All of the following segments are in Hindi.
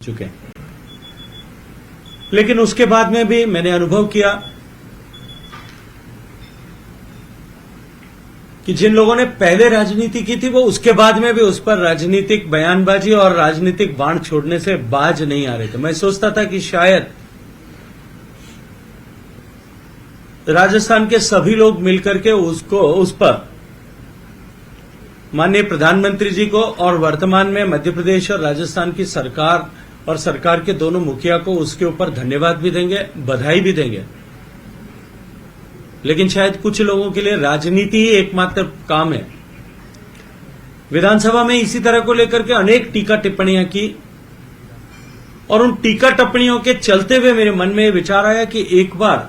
चुके हैं। लेकिन उसके बाद में भी मैंने अनुभव किया कि जिन लोगों ने पहले राजनीति की थी वो उसके बाद में भी उस पर राजनीतिक बयानबाजी और राजनीतिक बाण छोड़ने से बाज नहीं आ रहे थे। मैं सोचता था कि शायद राजस्थान के सभी लोग मिलकर के उस पर माननीय प्रधानमंत्री जी को और वर्तमान में मध्य प्रदेश और राजस्थान की सरकार और सरकार के दोनों मुखिया को उसके ऊपर धन्यवाद भी देंगे, बधाई भी देंगे। लेकिन शायद कुछ लोगों के लिए राजनीति ही एकमात्र काम है। विधानसभा में इसी तरह को लेकर के अनेक टीका टिप्पणियां की और उन टीका टिप्पणियों के चलते हुए मेरे मन में विचार आया कि एक बार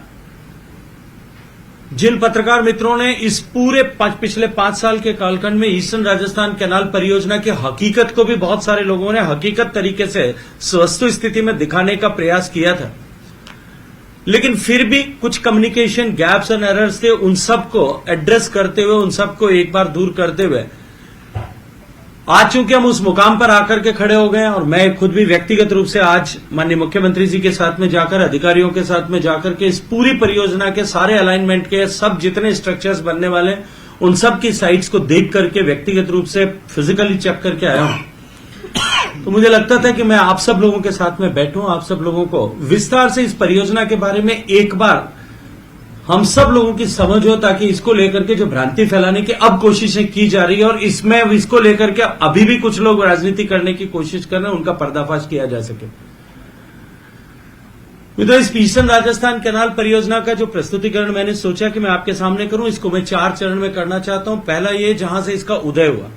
जिन पत्रकार मित्रों ने इस पूरे पिछले 5 साल के कालखंड में ईस्टर्न राजस्थान कैनाल परियोजना की हकीकत को भी बहुत सारे लोगों ने हकीकत तरीके से वस्तु स्थिति में दिखाने का प्रयास किया था, लेकिन फिर भी कुछ कम्युनिकेशन गैप्स एंड एरर्स थे। उन सबको एड्रेस करते हुए, उन सबको एक बार दूर करते हुए आज चूंकि हम उस मुकाम पर आकर के खड़े हो गए और मैं खुद भी व्यक्तिगत रूप से आज माननीय मुख्यमंत्री जी के साथ में जाकर, अधिकारियों के साथ में जाकर के इस पूरी परियोजना के सारे अलाइनमेंट के सब जितने स्ट्रक्चर्स बनने वाले उन सब की साइट्स को देख करके व्यक्तिगत रूप से फिजिकली चेक करके आया हूं। तो मुझे लगता था कि मैं आप सब लोगों के साथ में बैठूं, आप सब लोगों को विस्तार से इस परियोजना के बारे में एक बार हम सब लोगों की समझ हो, ताकि इसको लेकर के जो भ्रांति फैलाने की अब कोशिशें की जा रही है और इसमें इसको लेकर के अभी भी कुछ लोग राजनीति करने की कोशिश कर रहे हैं, उनका पर्दाफाश किया जा सके। तो इस ईस्टर्न राजस्थान कैनाल परियोजना का जो प्रस्तुतिकरण मैंने सोचा कि मैं आपके सामने करूं, इसको मैं 4 चरण में करना चाहता हूं। पहला ये जहां से इसका उदय हुआ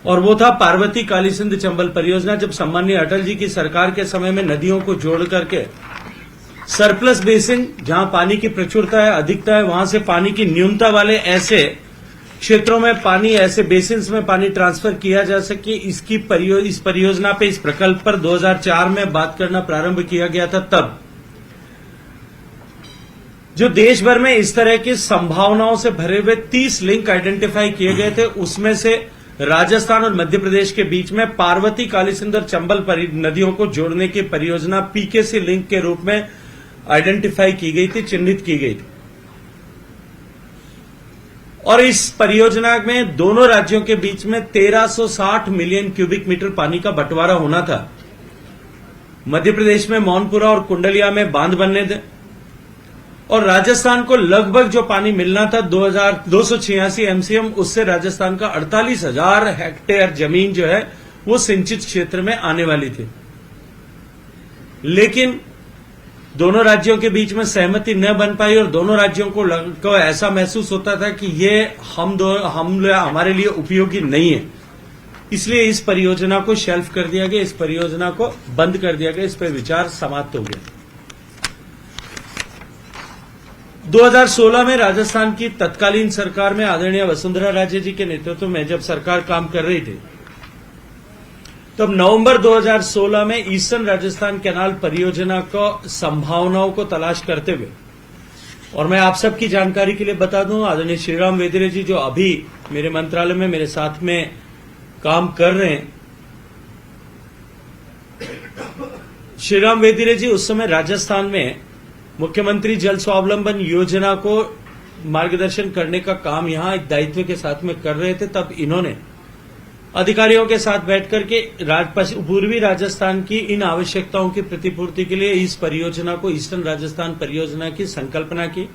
और वो था पार्वती कालीसिंध चंबल परियोजना, जब सम्माननीय अटल जी की सरकार के समय में नदियों को जोड़ करके सरप्लस बेसिन जहां पानी की प्रचुरता है, अधिकता है, वहां से पानी की न्यूनता वाले ऐसे क्षेत्रों में पानी, ऐसे बेसिन्स में पानी ट्रांसफर किया जा सके, इस परियोजना पे, इस प्रकल्प पर 2004 में बात करना प्रारंभ किया गया था। तब जो देश भर में इस तरह की संभावनाओं से भरे हुए 30 लिंक आइडेंटिफाई किए गए थे, उसमें से राजस्थान और मध्य प्रदेश के बीच में पार्वती कालीसिंध और चंबल नदियों को जोड़ने की परियोजना पीकेसी लिंक के रूप में आइडेंटिफाई की गई थी, चिन्हित की गई थी। और इस परियोजना में दोनों राज्यों के बीच में 1360 मिलियन क्यूबिक मीटर पानी का बंटवारा होना था। मध्य प्रदेश में मौनपुरा और कुंडलिया में बांध बनने थे और राजस्थान को लगभग जो पानी मिलना था 2286 एमसीएम, उससे राजस्थान का 48,000 हेक्टेयर जमीन जो है वो सिंचित क्षेत्र में आने वाली थी। लेकिन दोनों राज्यों के बीच में सहमति न बन पाई और दोनों राज्यों को ऐसा महसूस होता था कि ये हमारे लिए उपयोगी नहीं है, इसलिए इस परियोजना को शेल्फ कर दिया गया, इस परियोजना को बंद कर दिया गया, इस पर विचार समाप्त हो गया। 2016 में राजस्थान की तत्कालीन सरकार में आदरणीय वसुंधरा राजे जी के नेतृत्व में जब सरकार काम कर रही थी, तब नवंबर 2016 में ईस्टर्न राजस्थान कैनाल परियोजना को संभावनाओं को तलाश करते हुए, और मैं आप सबकी जानकारी के लिए बता दूं, आदरणीय श्रीराम वेदिरे जी जो अभी मेरे मंत्रालय में मेरे साथ में काम कर रहे हैं, श्रीराम वेदिरे जी उस समय राजस्थान में मुख्यमंत्री जल स्वावलंबन योजना को मार्गदर्शन करने का काम यहां एक दायित्व के साथ में कर रहे थे। तब इन्होंने अधिकारियों के साथ बैठकर के पूर्वी राजस्थान की इन आवश्यकताओं की प्रतिपूर्ति के लिए इस परियोजना को ईस्टर्न राजस्थान परियोजना की संकल्पना की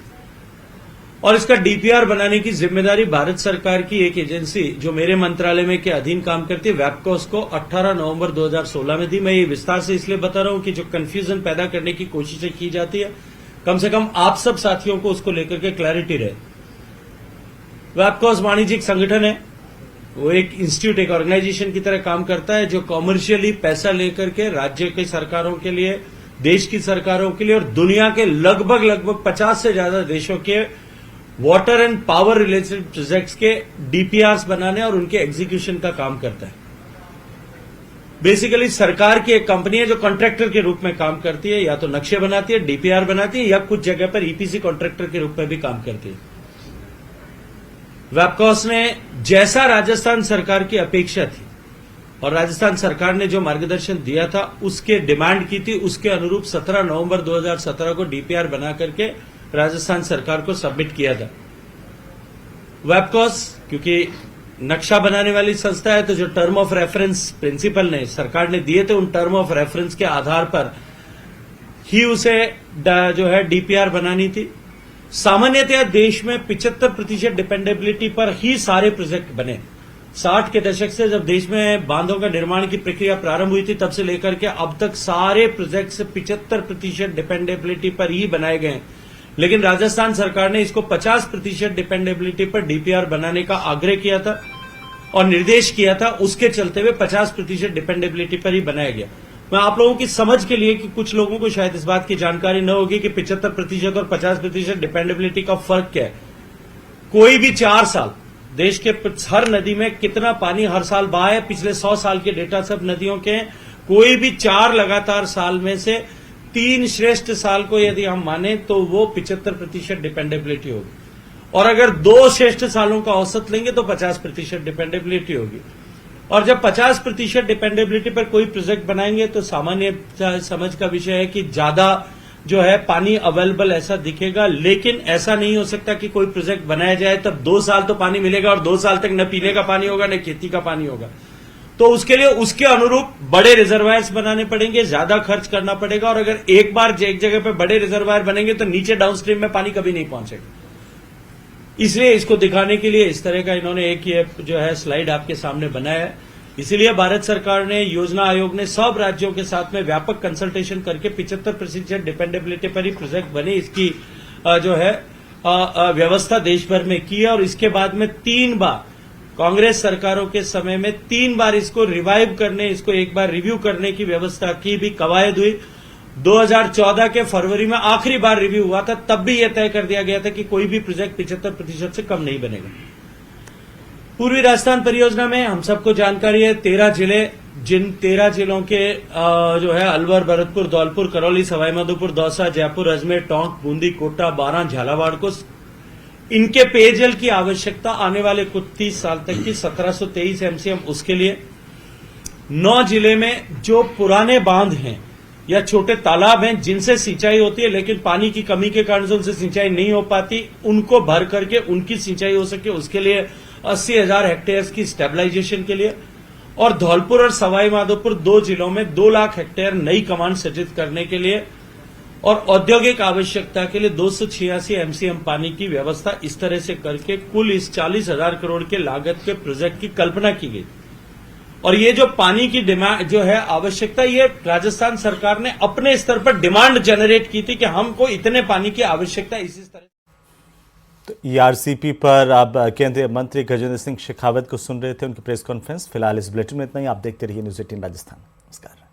और इसका डीपीआर बनाने की जिम्मेदारी भारत सरकार की एक एजेंसी जो मेरे मंत्रालय में के अधीन काम करती है, वैपकोस को 18 नवंबर 2016 में दी। मैं ये विस्तार से इसलिए बता रहा हूं कि जो कंफ्यूजन पैदा करने की कोशिशें की जाती है, कम से कम आप सब साथियों को उसको लेकर के क्लैरिटी रहे। वैपकोस वाणिज्यिक संगठन है, वो एक इंस्टीट्यूट, एक ऑर्गेनाइजेशन की तरह काम करता है जो कॉमर्शियली पैसा लेकर के राज्य की सरकारों के लिए, देश की सरकारों के लिए और दुनिया के लगभग 50 से ज्यादा देशों के water and power related projects के डीपीआरस बनाने और उनके एग्जीक्यूशन का काम करता है। बेसिकली सरकार की एक कंपनी है जो कॉन्ट्रैक्टर के रूप में काम करती है, या तो नक्शे बनाती है, डीपीआर बनाती है, या कुछ जगह पर ईपीसी कॉन्ट्रैक्टर के रूप में भी काम करती है। वैपकॉस ने जैसा राजस्थान सरकार की अपेक्षा थी और राजस्थान सरकार ने जो मार्गदर्शन दिया था उसके डिमांड की थी, उसके अनुरूप 17 नवंबर 2017 को डीपीआर बना करके राजस्थान सरकार को सबमिट किया था। वेबकॉस क्योंकि नक्शा बनाने वाली संस्था है, तो जो टर्म ऑफ रेफरेंस प्रिंसिपल ने सरकार ने दिए थे, उन टर्म ऑफ रेफरेंस के आधार पर ही उसे जो है डीपीआर बनानी थी। सामान्यतया देश में 75% डिपेंडेबिलिटी पर ही सारे प्रोजेक्ट बने। 60 के दशक से जब देश में बांधों का निर्माण की प्रक्रिया प्रारंभ हुई थी, तब से लेकर के अब तक सारे प्रोजेक्ट्स 75% डिपेंडेबिलिटी पर ही बनाए गए। लेकिन राजस्थान सरकार ने इसको 50% डिपेंडेबिलिटी पर डीपीआर बनाने का आग्रह किया था और निर्देश किया था। उसके चलते हुए 50% डिपेंडेबिलिटी पर ही बनाया गया। मैं आप लोगों की समझ के लिए कि कुछ लोगों को शायद इस बात की जानकारी न होगी कि 75% और 50% डिपेंडेबिलिटी का फर्क क्या है। कोई भी 4 साल देश के हर नदी में कितना पानी हर साल बहा है, पिछले 100 साल के डेटा सब नदियों के हैं। कोई भी 4 लगातार साल में से 3 श्रेष्ठ साल को यदि हम माने तो वो 75% डिपेंडेबिलिटी होगी, और अगर 2 श्रेष्ठ सालों का औसत लेंगे तो 50% डिपेंडेबिलिटी होगी। और जब 50% डिपेंडेबिलिटी पर कोई प्रोजेक्ट बनाएंगे तो सामान्य समझ का विषय है कि ज्यादा जो है पानी अवेलेबल ऐसा दिखेगा, लेकिन ऐसा नहीं हो सकता कि कोई प्रोजेक्ट बनाया जाए तब 2 साल तो पानी मिलेगा और 2 साल तक न पीने का पानी होगा न खेती का पानी होगा। तो उसके लिए उसके अनुरूप बड़े रिजर्वायर्स बनाने पड़ेंगे, ज्यादा खर्च करना पड़ेगा, और अगर एक बार एक जगह पे बड़े रिजर्वायर बनेंगे तो नीचे डाउनस्ट्रीम में पानी कभी नहीं पहुंचेगा। इसलिए इसको दिखाने के लिए इस तरह का इन्होंने एक ये जो है स्लाइड आपके सामने बनाया है। इसीलिए भारत सरकार ने, योजना आयोग ने सब राज्यों के साथ में व्यापक कंसल्टेशन करके 75% डिपेंडेबिलिटी पर ही प्रोजेक्ट बने, इसकी जो है व्यवस्था देश भर में की है। और इसके बाद में 3 बार कांग्रेस सरकारों के समय में 3 बार इसको रिवाइव करने, इसको एक बार रिव्यू करने की व्यवस्था की भी कवायद हुई। 2014 के फरवरी में आखिरी बार रिव्यू हुआ था, तब भी यह तय कर दिया गया था कि कोई भी प्रोजेक्ट 75% से कम नहीं बनेगा। पूर्वी राजस्थान परियोजना में हम सबको जानकारी है 13 जिले, जिन 13 जिलों के जो है अलवर, भरतपुर, धौलपुर, करौली, सवाईमाधोपुर, दौसा, जयपुर, अजमेर, टोंक, बूंदी, कोटा, बारां, झालावाड़ को इनके पेयजल की आवश्यकता आने वाले कुछ 30 साल तक की 1723 एमसीएम, उसके लिए 9 जिले में जो पुराने बांध हैं या छोटे तालाब हैं जिनसे सिंचाई होती है लेकिन पानी की कमी के कारण से उनसे सिंचाई नहीं हो पाती, उनको भर करके उनकी सिंचाई हो सके, उसके लिए 80,000 हेक्टेयर की स्टेबलाइजेशन के लिए। और धौलपुर और सवाईमाधोपुर 2 जिलों में 2 लाख हेक्टेयर नई कमांड सृजित करने के लिए और औद्योगिक आवश्यकता के लिए 286 एमसीएम पानी की व्यवस्था इस तरह से करके कुल इस 40,000 करोड़ के लागत के प्रोजेक्ट की कल्पना की गई। और ये जो पानी की डिमांड जो है आवश्यकता, ये राजस्थान सरकार ने अपने स्तर पर डिमांड जनरेट की थी कि हमको इतने पानी की आवश्यकता इसी तरह। तो ईआरसीपी पर आप केंद्रीय मंत्री गजेंद्र सिंह शेखावत को सुन रहे थे, उनकी प्रेस कॉन्फ्रेंस। फिलहाल इस बुलेटिन में इतना ही। आप देखते रहिए न्यूज़ 18 राजस्थान। नमस्कार।